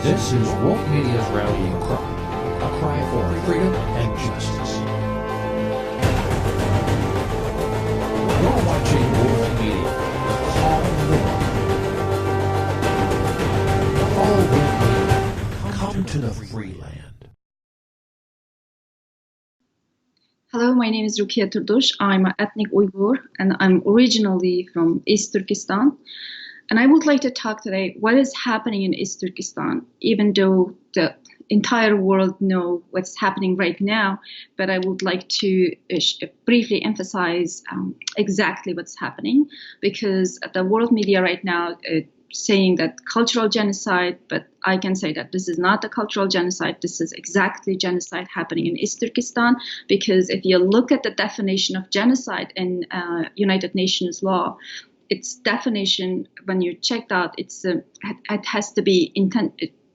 This is woke media's rallying cry, a cry for freedom and justice. You're watching woke media, the call of the world. Follow woke media, come to the free land. Hello, my name is Rukia Turdush. I'm an ethnic Uyghur, and I'm originally from East Turkestan. And I would like to talk today what is happening in East Turkestan, even though the entire world knows what's happening right now. But I would like to briefly emphasize exactly what's happening, because the world media right now saying that cultural genocide, but I can say that this is not a cultural genocide. This is exactly genocide happening in East Turkestan, because if you look at the definition of genocide in United Nations law, its definition, when you checked out, it has to be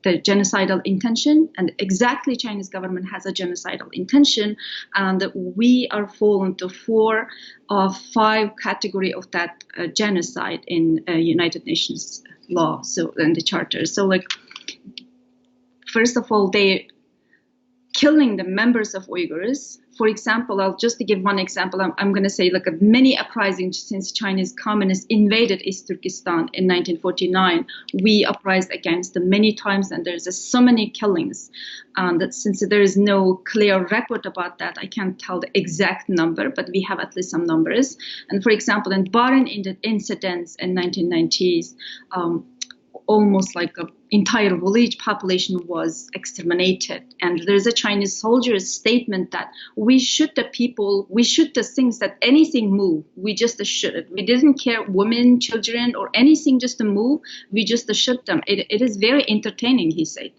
the genocidal intention, and exactly Chinese government has a genocidal intention, and we are fall into 4 of 5 category of that genocide in United Nations law, so in the charter. So like, first of all, they killing the members of Uyghurs. For example, I'll just give one example. I'm going to say like many uprisings since Chinese communists invaded East Turkestan in 1949. We uprised against them many times, and there's so many killings. That since there is no clear record about that, I can't tell the exact number, but we have at least some numbers. And for example, in Bahrain incidents in 1990s, almost like an entire village population was exterminated. And there's a Chinese soldier's statement that we shoot the things that anything move. We just shoot it. We didn't care women, children, or anything just to move. We just shoot them. It is very entertaining, he said.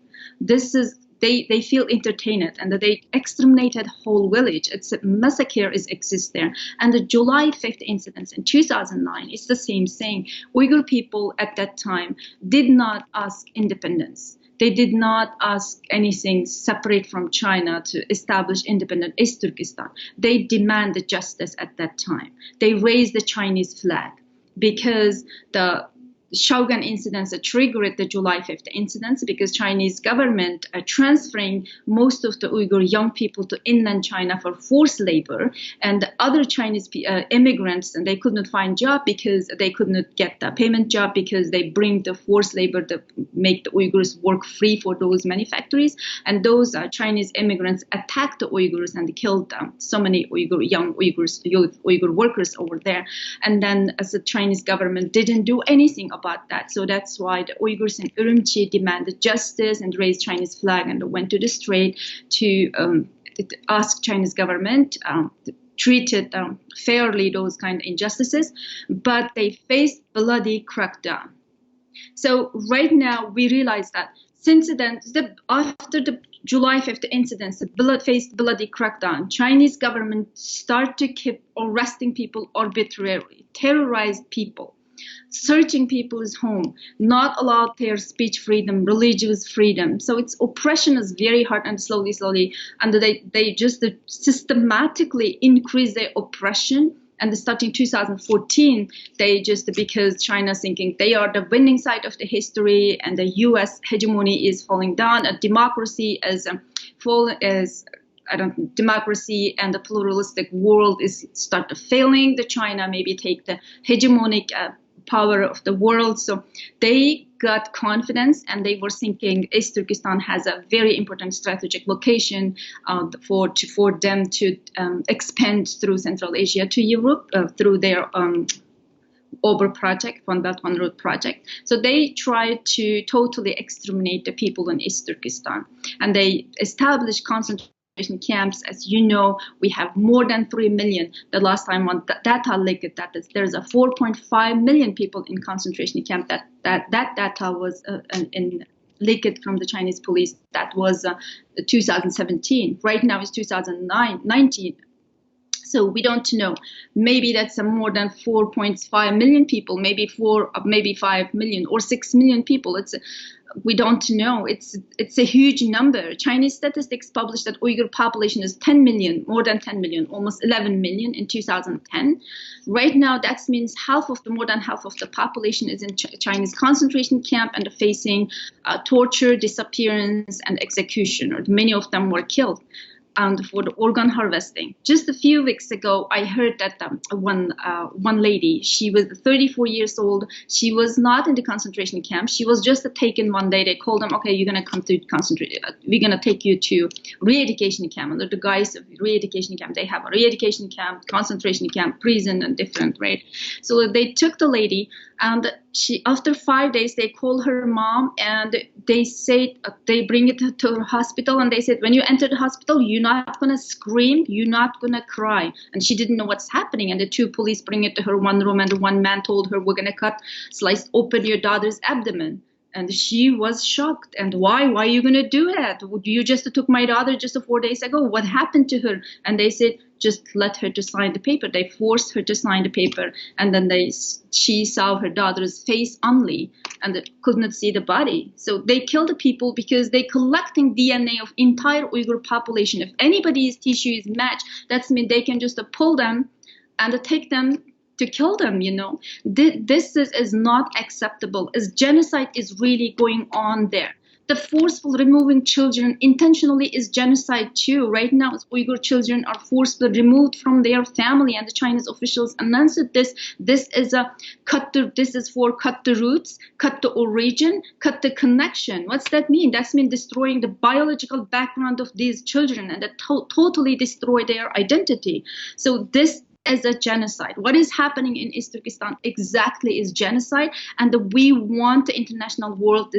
They feel entertained, and that they exterminated whole village. It's a massacre exists there. And the July 5th incidents in 2009, it's the same thing. Uyghur people at that time did not ask independence. They did not ask anything separate from China to establish independent East Turkestan. They demanded justice at that time. They raised the Chinese flag because the Shogun incidents triggered the July 5th incidents, because Chinese government transferring most of the Uyghur young people to inland China for forced labor, and the other Chinese immigrants, and they could not find job because they could not get the payment job, because they bring the forced labor to make the Uyghurs work free for those many factories. And those Chinese immigrants attacked the Uyghurs and killed so many young Uyghur workers over there. And then as the Chinese government didn't do anything about that. So that's why the Uyghurs in Urumqi demanded justice and raised Chinese flag and went to the street to ask Chinese government to treat it fairly, those kind of injustices, but they faced bloody crackdown. So right now we realize that since then, after the July 5th incidents, faced bloody crackdown, Chinese government start to keep arresting people arbitrarily, terrorize people, searching people's home, not allowed their speech freedom, religious freedom. So its oppression is very hard, and slowly, and they just systematically increase their oppression. And starting 2014, they just, because China thinking they are the winning side of the history, and the U.S. hegemony is falling down, a democracy democracy and the pluralistic world is start failing. The China maybe take the hegemonic power of the world. So they got confidence, and they were thinking East Turkestan has a very important strategic location for them to expand through Central Asia to Europe through their OBER project, One Belt, One Road project. So they tried to totally exterminate the people in East Turkestan, and they established concentration camps. As you know, we have more than 3 million. The last time on data leaked that there's a 4.5 million people in concentration camp. That data was leaked from the Chinese police. That was 2017. Right now it's 2019. So we don't know. Maybe that's more than 4.5 million people, maybe 5 million or 6 million people. We don't know. It's a huge number. Chinese statistics published that Uyghur population is 10 million, more than 10 million, almost 11 million in 2010. Right now, that means more than half of the population is in Chinese concentration camp and facing torture, disappearance, and execution, or many of them were killed. And for the organ harvesting. Just a few weeks ago, I heard that one lady, she was 34 years old. She was not in the concentration camp. She was just taken one day. They called them, okay, you're going to come to concentration. We're going to take you to re-education camp. Under the guise of re-education camp, they have a re-education camp, concentration camp, prison, and different, right? So they took the lady, and after 5 days, they called her mom, and they said, they bring it to her hospital, and they said, when you enter the hospital, you're not going to scream, you're not going to cry. And she didn't know what's happening. And the two police bring it to her one room, and the one man told her, we're going to slice open your daughter's abdomen. And she was shocked. And why? Why are you going to do that? You just took my daughter just 4 days ago. What happened to her? And they said, just let her to sign the paper. They forced her to sign the paper. And then she saw her daughter's face only and could not see the body. So they kill the people because they collecting DNA of entire Uyghur population. If anybody's tissue is matched, that means they can just pull them and take them to kill them, you know. This is not acceptable. As genocide is really going on there. The forceful removing children intentionally is genocide too. Right now, Uyghur children are forcibly removed from their family, and the Chinese officials announced this. This is for cut the roots, cut the origin, cut the connection. What's that mean? That means destroying the biological background of these children and totally destroy their identity. So this is a genocide. What is happening in East Turkestan exactly is genocide, and we want the international world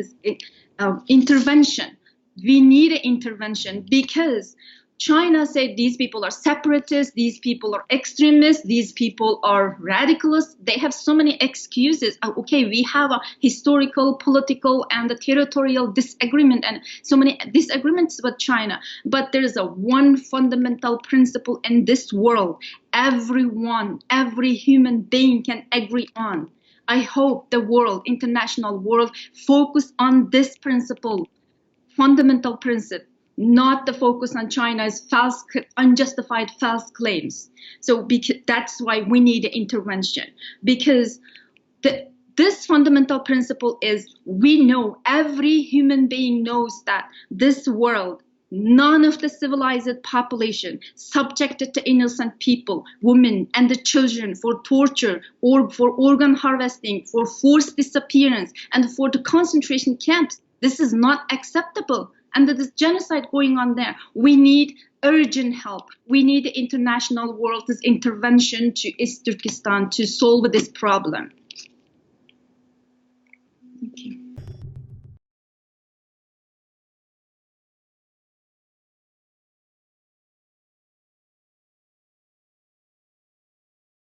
intervention. We need an intervention because China said these people are separatists, these people are extremists, these people are radicalists. They have so many excuses. Okay, we have a historical, political, and a territorial disagreement and so many disagreements with China. But there is one fundamental principle in this world. Every human being can agree on. I hope the world, international world, focus on this principle, fundamental principle, not the focus on China's unjustified false claims. So that's why we need intervention, because this fundamental principle is, we know, every human being knows that this world, none of the civilized population subjected to innocent people, women, and the children for torture or for organ harvesting, for forced disappearance, and for the concentration camps. This is not acceptable. And there's genocide going on there. We need urgent help. We need the international world's intervention to East Turkestan to solve this problem. Okay.